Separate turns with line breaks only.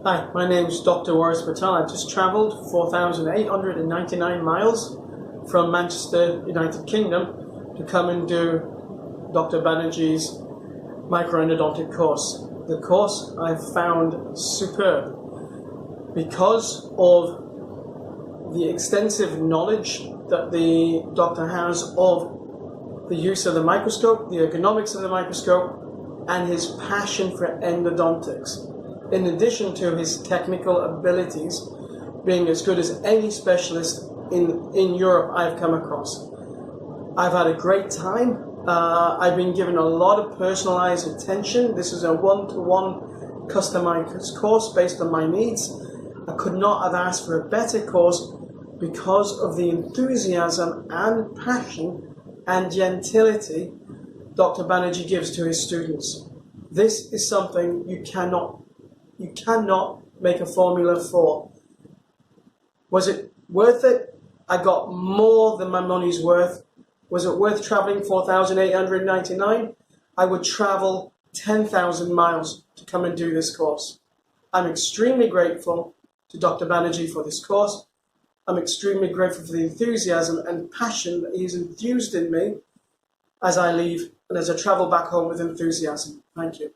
Hi, my name is Dr. Waris Patel. I've just travelled 4,899 miles from Manchester, United Kingdom to come and do Dr. Banerjee's Microendodontic course. The course I've found superb because of the extensive knowledge that the doctor has of the use of the microscope, the ergonomics of the microscope, and his passion for endodontics. In addition to his technical abilities being as good as any specialist in Europe I've come across. I've had a great time. I've been given a lot of personalized attention. This is a one-to-one customized course based on my needs. I could not have asked for a better course because of the enthusiasm and passion and gentility Dr. Banerjee gives to his students. This is something you cannot make a formula for. Was it worth it? I got more than my money's worth. Was it worth traveling 4,899? I would travel 10,000 miles to come and do this course. I'm extremely grateful to Dr. Banerjee for this course. I'm extremely grateful for the enthusiasm and passion that he's infused in me as I leave and as I travel back home with enthusiasm. Thank you.